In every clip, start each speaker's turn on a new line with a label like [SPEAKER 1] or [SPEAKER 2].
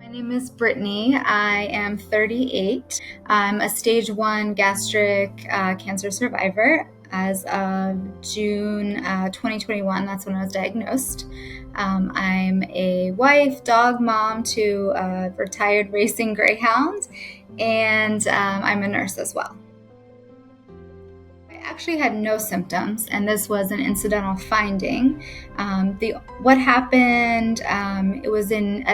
[SPEAKER 1] My name is Brittany. I am 38. I'm a stage 1 gastric cancer survivor. As of June 2021, that's when I was diagnosed. I'm a wife, dog mom to a retired racing greyhound, and I'm a nurse as well. I actually had no symptoms, and this was an incidental finding. What happened? It was in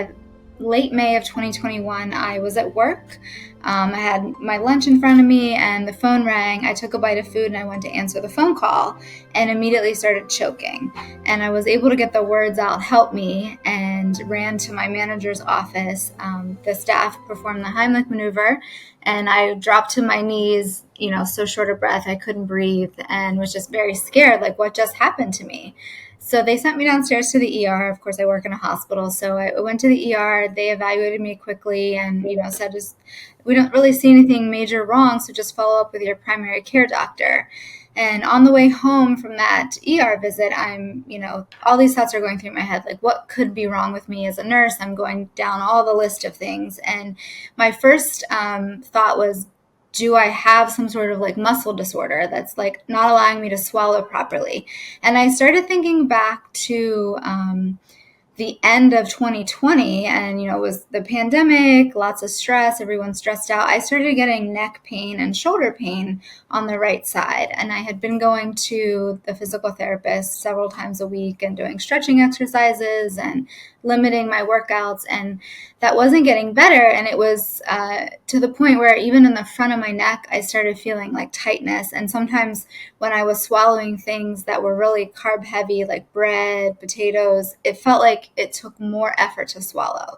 [SPEAKER 1] late May of 2021. I was at work. I had my lunch in front of me, and the phone rang. I took a bite of food, and I went to answer the phone call, and immediately started choking. And I was able to get the words out, "Help me," and ran to my manager's office. The staff performed the Heimlich maneuver, and I dropped to my knees, so short of breath I couldn't breathe, and was just very scared, like what just happened to me. So they sent me downstairs to the ER. Of course, I work in a hospital, so I went to the ER. They evaluated me quickly and said, just, we don't really see anything major wrong, so just follow up with your primary care doctor. And on the way home from that ER visit, all these thoughts are going through my head, like what could be wrong with me as a nurse? I'm going down all the list of things. And my first thought was, do I have some sort of like muscle disorder that's like not allowing me to swallow properly? And I started thinking back to the end of 2020, and it was the pandemic, lots of stress, everyone's stressed out. I started getting neck pain and shoulder pain on the right side, and I had been going to the physical therapist several times a week and doing stretching exercises and limiting my workouts, and that wasn't getting better. And it was to the point where even in the front of my neck I started feeling like tightness, and sometimes when I was swallowing things that were really carb heavy, like bread, potatoes, it felt like it took more effort to swallow.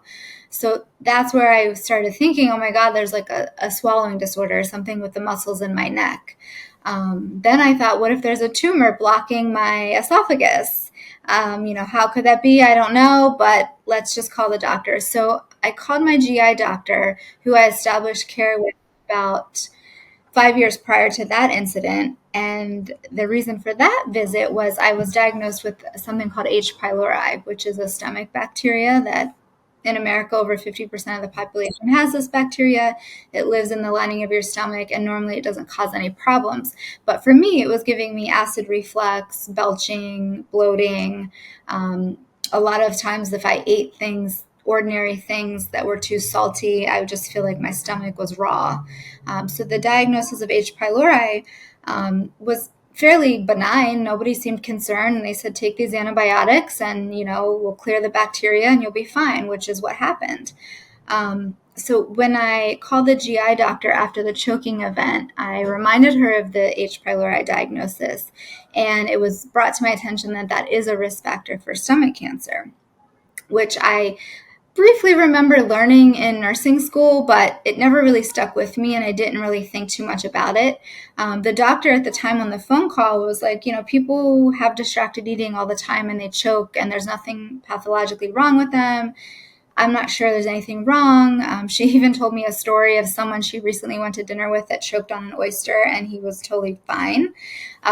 [SPEAKER 1] So that's where I started thinking, oh my God, there's like a swallowing disorder, something with the muscles in my neck. Then I thought, what if there's a tumor blocking my esophagus? How could that be? I don't know, but let's just call the doctor. So I called my GI doctor, who I established care with about 5 years prior to that incident. And the reason for that visit was I was diagnosed with something called H. pylori, which is a stomach bacteria that in America, over 50% of the population has this bacteria. It lives in the lining of your stomach, and normally it doesn't cause any problems. But for me, it was giving me acid reflux, belching, bloating. A lot of times if I ate ordinary things that were too salty, I would just feel like my stomach was raw. So the diagnosis of H. pylori was fairly benign. Nobody seemed concerned. And they said, take these antibiotics and, we'll clear the bacteria and you'll be fine, which is what happened. So when I called the GI doctor after the choking event, I reminded her of the H. pylori diagnosis. And it was brought to my attention that that is a risk factor for stomach cancer, which I briefly remember learning in nursing school, but it never really stuck with me, and I didn't really think too much about it. The doctor at the time on the phone call was like, people have distracted eating all the time and they choke, and there's nothing pathologically wrong with them. I'm not sure there's anything wrong. She even told me a story of someone she recently went to dinner with that choked on an oyster and he was totally fine.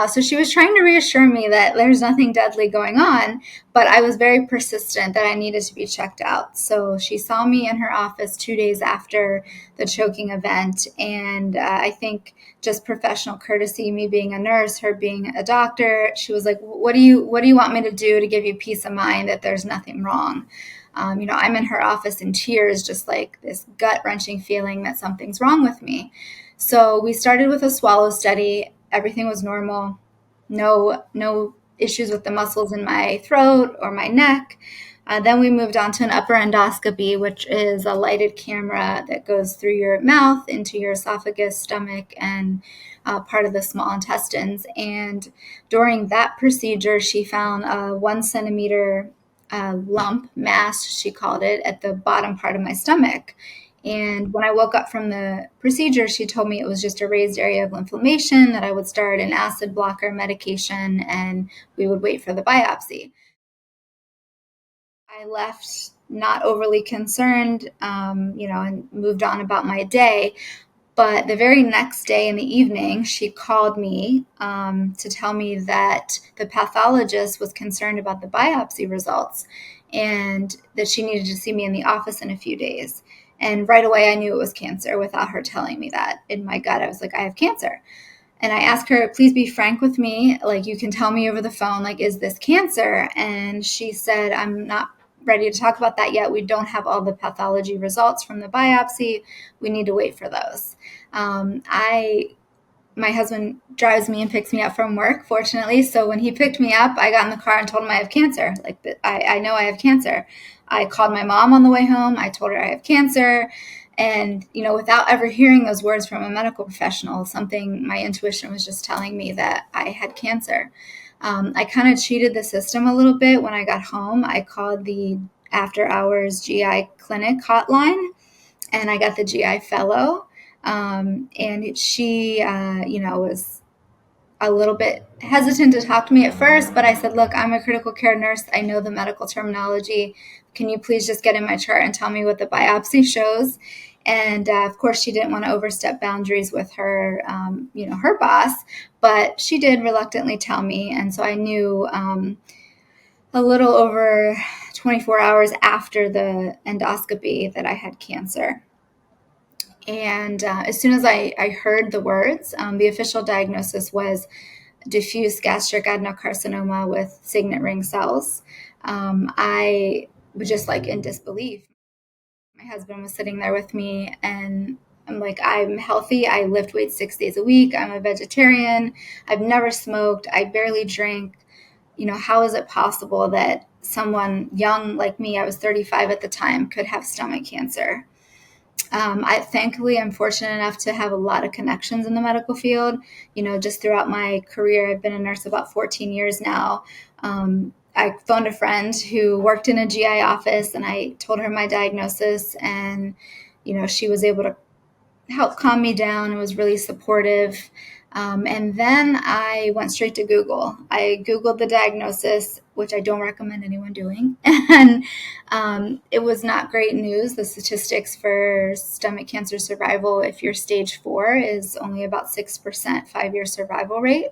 [SPEAKER 1] So she was trying to reassure me that there's nothing deadly going on, but I was very persistent that I needed to be checked out. So she saw me in her office 2 days after the choking event, and I think just professional courtesy, me being a nurse, her being a doctor, she was like, what do you want me to do to give you peace of mind that there's nothing wrong? I'm in her office in tears, just like this gut-wrenching feeling that something's wrong with me. So we started with a swallow study. Everything was normal. No issues with the muscles in my throat or my neck. Then we moved on to an upper endoscopy, which is a lighted camera that goes through your mouth into your esophagus, stomach, and part of the small intestines. And during that procedure, she found a 1 centimeter lump, mass, she called it, at the bottom part of my stomach. And when I woke up from the procedure, she told me it was just a raised area of inflammation, that I would start an acid blocker medication, and we would wait for the biopsy. I left not overly concerned, and moved on about my day. But the very next day in the evening, she called me to tell me that the pathologist was concerned about the biopsy results. and that she needed to see me in the office in a few days. And right away, I knew it was cancer without her telling me that. In my gut, I was like, I have cancer. And I asked her, please be frank with me. Like, you can tell me over the phone, like, is this cancer? And she said, I'm not ready to talk about that yet. We don't have all the pathology results from the biopsy. We need to wait for those. My husband drives me and picks me up from work, fortunately. So when he picked me up, I got in the car and told him I have cancer. Like, I know I have cancer. I called my mom on the way home. I told her I have cancer. And, without ever hearing those words from a medical professional, something my intuition was just telling me that I had cancer. I kind of cheated the system a little bit when I got home. I called the after hours GI clinic hotline, and I got the GI fellow. And she, was a little bit hesitant to talk to me at first, but I said, look, I'm a critical care nurse. I know the medical terminology. Can you please just get in my chart and tell me what the biopsy shows? And of course, she didn't want to overstep boundaries with her, her boss, but she did reluctantly tell me. And so I knew a little over 24 hours after the endoscopy that I had cancer. And as soon as I heard the words, the official diagnosis was diffuse gastric adenocarcinoma with signet ring cells. I was just like in disbelief. My husband was sitting there with me, and I'm like, I'm healthy. I lift weights 6 days a week. I'm a vegetarian. I've never smoked. I barely drink. How is it possible that someone young like me, I was 35 at the time, could have stomach cancer? Thankfully, I'm fortunate enough to have a lot of connections in the medical field. Just throughout my career, I've been a nurse about 14 years now. I phoned a friend who worked in a GI office, and I told her my diagnosis, and, she was able to help calm me down and was really supportive. And then I went straight to Google. I Googled the diagnosis, which I don't recommend anyone doing. And it was not great news. The statistics for stomach cancer survival, if you're stage 4, is only about 6% 5-year survival rate.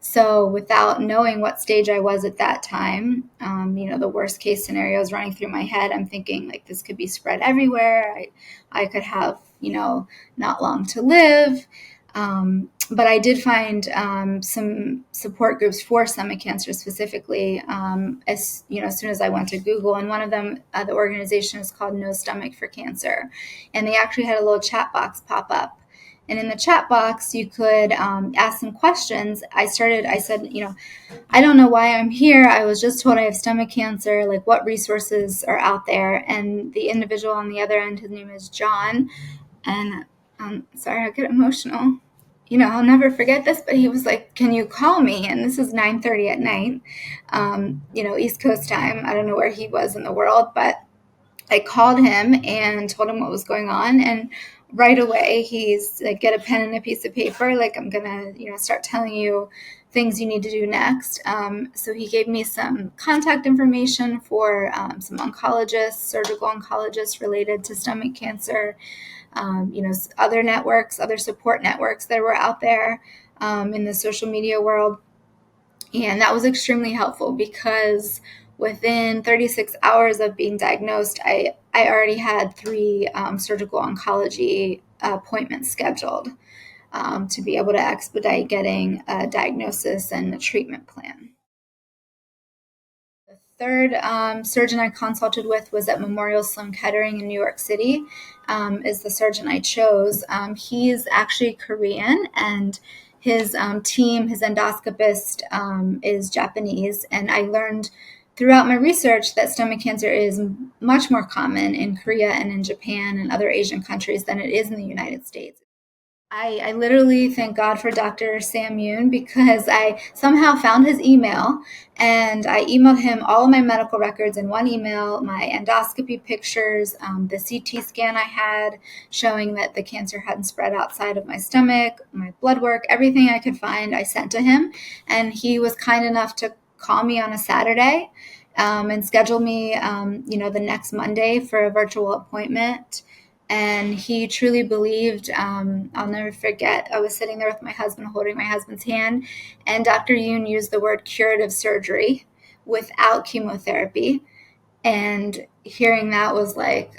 [SPEAKER 1] So without knowing what stage I was at that time, the worst case scenario is running through my head. I'm thinking, like, this could be spread everywhere. I could have, not long to live. But I did find some support groups for stomach cancer specifically as soon as I went to Google. And one of them, the organization is called No Stomach for Cancer. And they actually had a little chat box pop up. And in the chat box, you could ask some questions. I said, I don't know why I'm here. I was just told I have stomach cancer. Like, what resources are out there? And the individual on the other end, his name is John. And sorry, I get emotional. I'll never forget this, but he was like, can you call me? And this is 9:30 at night, East Coast time. I don't know where he was in the world, but I called him and told him what was going on. And right away, he's like, get a pen and a piece of paper. Like, I'm going to, start telling you things you need to do next. So he gave me some contact information for some oncologists, surgical oncologists related to stomach cancer, other networks, other support networks that were out there in the social media world. And that was extremely helpful because within 36 hours of being diagnosed, I already had 3 surgical oncology appointments scheduled to be able to expedite getting a diagnosis and a treatment plan. The third surgeon I consulted with was at Memorial Sloan Kettering in New York City, is the surgeon I chose. He's actually Korean, and his team, his endoscopist, is Japanese. And I learned throughout my research that stomach cancer is much more common in Korea and in Japan and other Asian countries than it is in the United States. I literally thank God for Dr. Sam Yoon because I somehow found his email, and I emailed him all of my medical records in one email, my endoscopy pictures, the CT scan I had showing that the cancer hadn't spread outside of my stomach, my blood work, everything I could find I sent to him. And he was kind enough to call me on a Saturday and schedule me, the next Monday for a virtual appointment. And he truly believed, I'll never forget, I was sitting there with my husband holding my husband's hand, and Dr. Yoon used the word curative surgery without chemotherapy. And hearing that was like,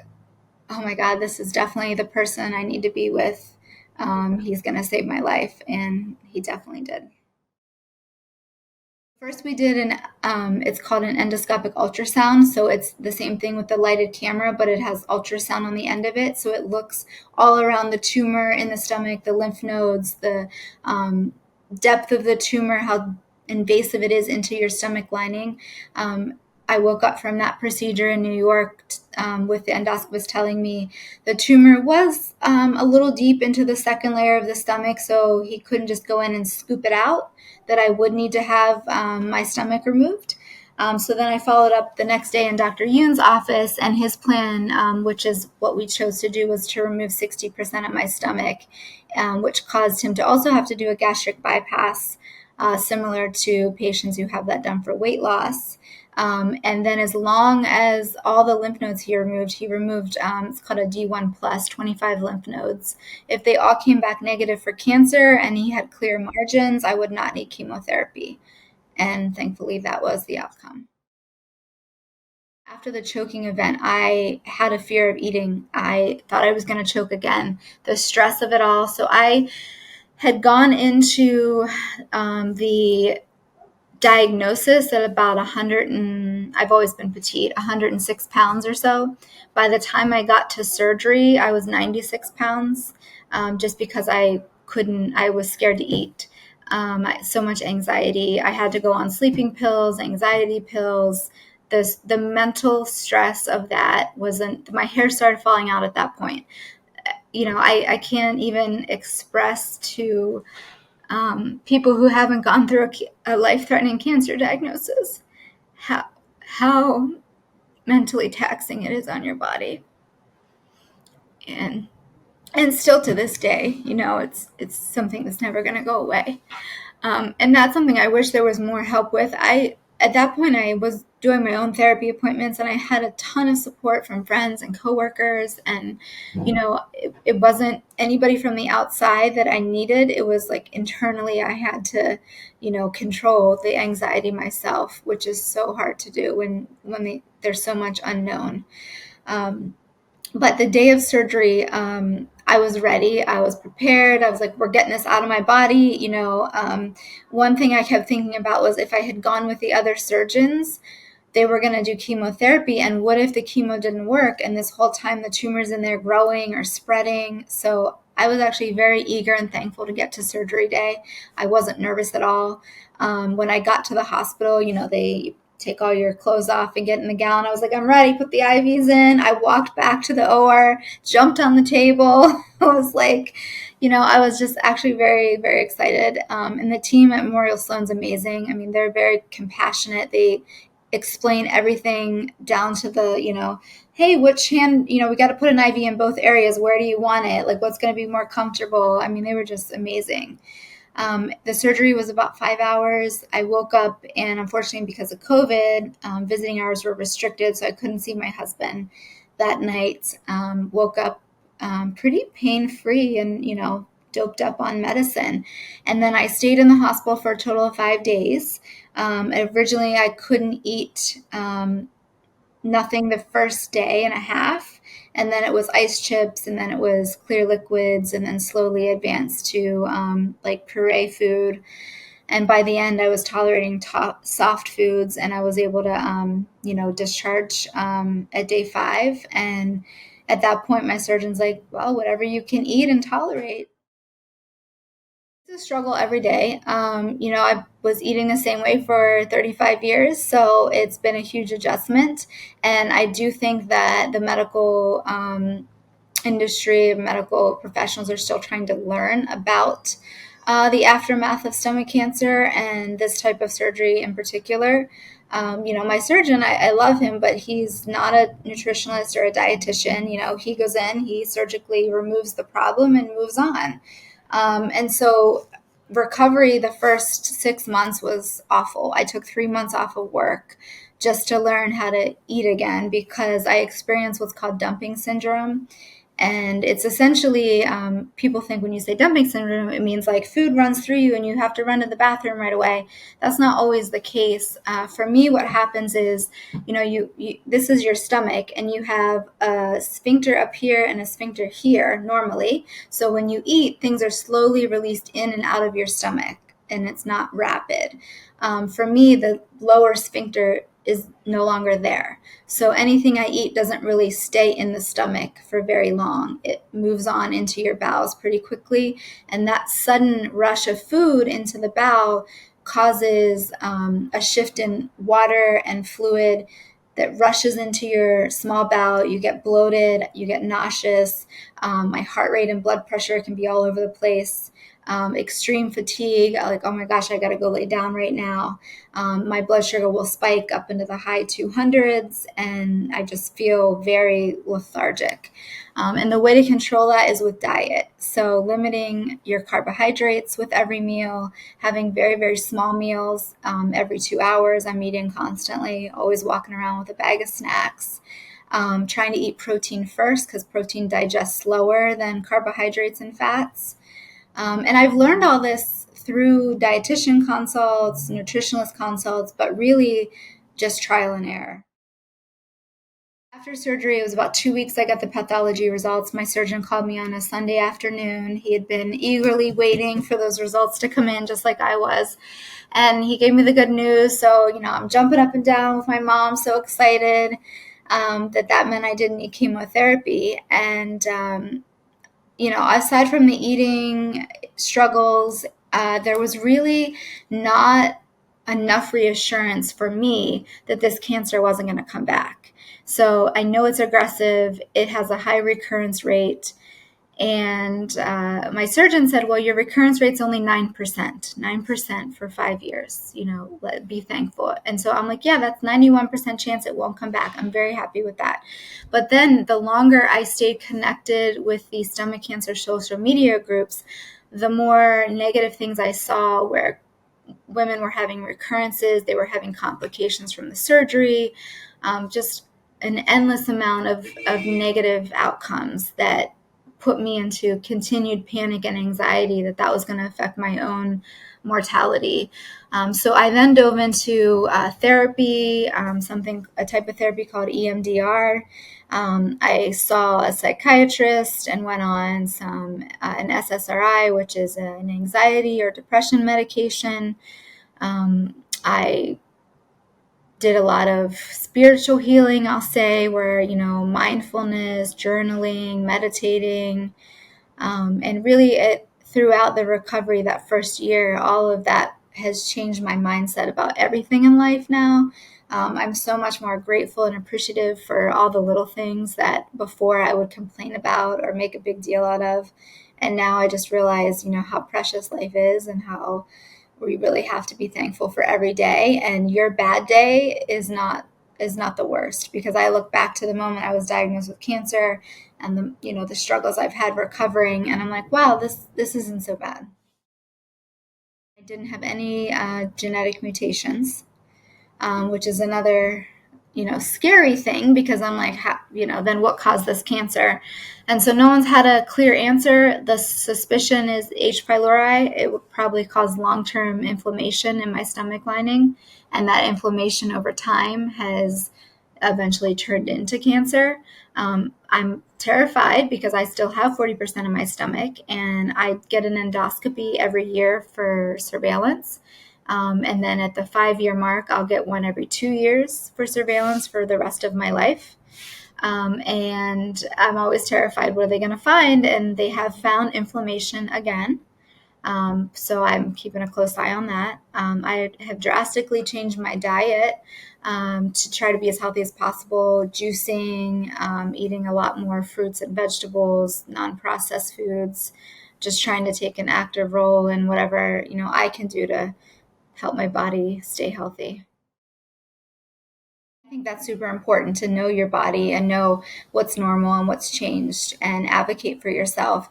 [SPEAKER 1] oh my God, this is definitely the person I need to be with. He's going to save my life. And he definitely did. First, we did it's called an endoscopic ultrasound. So it's the same thing with the lighted camera, but it has ultrasound on the end of it. So it looks all around the tumor in the stomach, the lymph nodes, the depth of the tumor, how invasive it is into your stomach lining. I woke up from that procedure in New York with the endoscopist telling me the tumor was a little deep into the second layer of the stomach, so he couldn't just go in and scoop it out, that I would need to have my stomach removed. So then I followed up the next day in Dr. Yoon's office, and his plan, which is what we chose to do, was to remove 60% of my stomach, which caused him to also have to do a gastric bypass, similar to patients who have that done for weight loss. And then as long as all the lymph nodes he removed, it's called a D1 plus, 25 lymph nodes. If they all came back negative for cancer and he had clear margins, I would not need chemotherapy. And thankfully, that was the outcome. After the choking event, I had a fear of eating. I thought I was going to choke again. The stress of it all. So I had gone into the diagnosis at about 100 and I've always been petite, 106 pounds or so. By the time I got to surgery, I was 96 pounds, just because I was scared to eat. So much anxiety. I had to go on sleeping pills, anxiety pills. The mental stress of that wasn't, my hair started falling out at that point. I can't even express to people who haven't gone through a life-threatening cancer diagnosis how mentally taxing it is on your body. And still to this day, it's something that's never going to go away. And that's something I wish there was more help with. At that point, I was doing my own therapy appointments, and I had a ton of support from friends and coworkers. And, it wasn't anybody from the outside that I needed. It was like internally I had to, control the anxiety myself, which is so hard to do there's so much unknown. But the day of surgery, I was ready. I was prepared. I was like, we're getting this out of my body. One thing I kept thinking about was if I had gone with the other surgeons, they were going to do chemotherapy. And what if the chemo didn't work? And this whole time the tumor's in there growing or spreading. So I was actually very eager and thankful to get to surgery day. I wasn't nervous at all. When I got to the hospital, they take all your clothes off and get in the gown. I was like, I'm ready, put the IVs in. I walked back to the OR, jumped on the table. I was like, I was just actually very, very excited. And the team at Memorial Sloan's amazing. I mean, they're very compassionate. They explain everything down to the, hey, which hand, we got to put an IV in both areas. Where do you want it? Like, what's going to be more comfortable? I mean, they were just amazing. The surgery was about 5 hours. I woke up, and unfortunately, because of COVID, visiting hours were restricted, so I couldn't see my husband that night. Woke up pretty pain-free and, doped up on medicine. And then I stayed in the hospital for a total of 5 days. Originally, I couldn't eat nothing the first day and a half. And then it was ice chips, and then it was clear liquids, and then slowly advanced to like puree food. And by the end, I was tolerating soft foods, and I was able to, discharge at day 5. And at that point, my surgeon's like, well, whatever you can eat and tolerate. It's a struggle every day. I was eating the same way for 35 years, so it's been a huge adjustment. And I do think that the medical industry, medical professionals are still trying to learn about the aftermath of stomach cancer and this type of surgery in particular. My surgeon, I love him, but he's not a nutritionist or a dietitian. He goes in, he surgically removes the problem and moves on. And so recovery the first 6 months was awful. I took 3 months off of work just to learn how to eat again because I experienced what's called dumping syndrome. And it's essentially, people think when you say dumping syndrome, it means like food runs through you and you have to run to the bathroom right away. That's not always the case. For me, what happens is, this is your stomach, and you have a sphincter up here and a sphincter here normally. So when you eat, things are slowly released in and out of your stomach, and it's not rapid. For me, the lower sphincter is no longer there. So anything I eat doesn't really stay in the stomach for very long. It moves on into your bowels pretty quickly. And that sudden rush of food into the bowel causes a shift in water and fluid that rushes into your small bowel. You get bloated, you get nauseous. My heart rate and blood pressure can be all over the place. Extreme fatigue, like, oh my gosh, I got to go lay down right now. My blood sugar will spike up into the high 200s, and I just feel very lethargic. And the way to control that is with diet. So limiting your carbohydrates with every meal, having very, very small meals every 2 hours. I'm eating constantly, always walking around with a bag of snacks. Trying to eat protein first, because protein digests slower than carbohydrates and fats. And I've learned all this through dietitian consults, nutritionist consults, but really just trial and error. After surgery, it was about 2 weeks, I got the pathology results. My surgeon called me on a Sunday afternoon. He had been eagerly waiting for those results to come in, just like I was. And he gave me the good news. So, I'm jumping up and down with my mom, so excited that meant I didn't need chemotherapy. And aside from the eating struggles, there was really not enough reassurance for me that this cancer wasn't going to come back. So I know it's aggressive. It has a high recurrence rate. And my surgeon said, well, your recurrence rate's only 9% for 5 years, be thankful. And so I'm like, yeah, that's 91% chance it won't come back. I'm very happy with that. But then the longer I stayed connected with the stomach cancer social media groups, the more negative things I saw, where women were having recurrences, they were having complications from the surgery, just an endless amount of negative outcomes that put me into continued panic and anxiety that was going to affect my own mortality. So I then dove into therapy, a type of therapy called EMDR. I saw a psychiatrist and went on an SSRI, which is an anxiety or depression medication. I did a lot of spiritual healing, I'll say, where, mindfulness, journaling, meditating, and really throughout the recovery that first year, all of that has changed my mindset about everything in life now. I'm so much more grateful and appreciative for all the little things that before I would complain about or make a big deal out of. And now I just realize, how precious life is and how we really have to be thankful for every day. And your bad day is not the worst, because I look back to the moment I was diagnosed with cancer and the struggles I've had recovering, and I'm like, wow, this isn't so bad. I didn't have any genetic mutations, which is another scary thing, because I'm like, then what caused this cancer? And so no one's had a clear answer. The suspicion is H. pylori. It would probably cause long-term inflammation in my stomach lining, and that inflammation over time has eventually turned into cancer. I'm terrified because I still have 40% of my stomach, and I get an endoscopy every year for surveillance. And then at the 5-year mark, I'll get one every 2 years for surveillance for the rest of my life. And I'm always terrified, what are they going to find? And they have found inflammation again. So I'm keeping a close eye on that. I have drastically changed my diet to try to be as healthy as possible, juicing, eating a lot more fruits and vegetables, non-processed foods, just trying to take an active role in whatever, I can do to help my body stay healthy. I think that's super important, to know your body and know what's normal and what's changed, and advocate for yourself.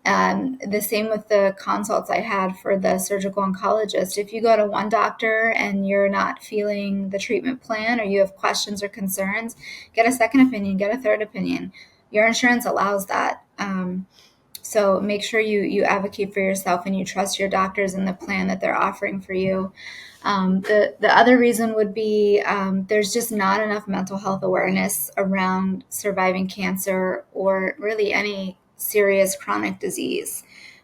[SPEAKER 1] The same with the consults I had for the surgical oncologist. If you go to one doctor and you're not feeling the treatment plan, or you have questions or concerns, get a second opinion, get a third opinion. your insurance allows that. So make sure you advocate for yourself and you trust your doctors and the plan that they're offering for you. The other reason would be there's just not enough mental health awareness around surviving cancer or really any serious chronic disease,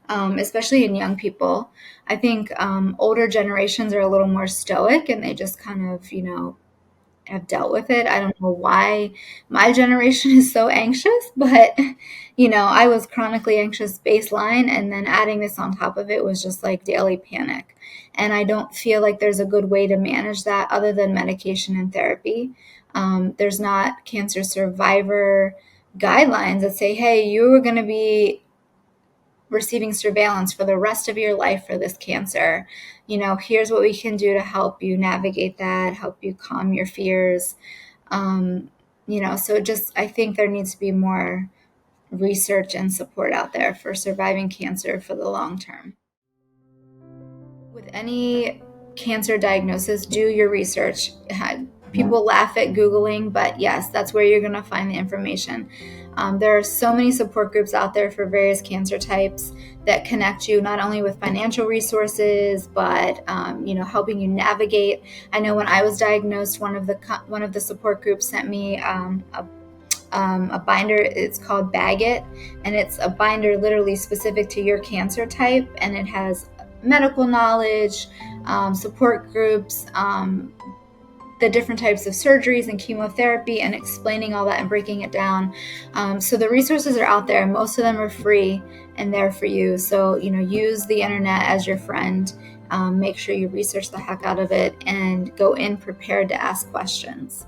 [SPEAKER 1] especially in young people. I think older generations are a little more stoic and they just kind of, have dealt with it. I don't know why my generation is so anxious, but I was chronically anxious baseline, and then adding this on top of it was just like daily panic. And I don't feel like there's a good way to manage that other than medication and therapy. There's not cancer survivor guidelines that say, hey, you are going to be receiving surveillance for the rest of your life for this cancer. Here's what we can do to help you navigate that, help you calm your fears. So just, I think there needs to be more research and support out there for surviving cancer for the long term. With any cancer diagnosis, do your research. People laugh at Googling, but yes, that's where you're going to find the information. There are so many support groups out there for various cancer types that connect you not only with financial resources, but helping you navigate. I know when I was diagnosed, one of the support groups sent me a binder. It's called Bag It, and it's a binder literally specific to your cancer type, and it has medical knowledge, support groups, the different types of surgeries and chemotherapy, and explaining all that and breaking it down. So the resources are out there. Most of them are free and there for you. So, use the internet as your friend. Make sure you research the heck out of it and go in prepared to ask questions.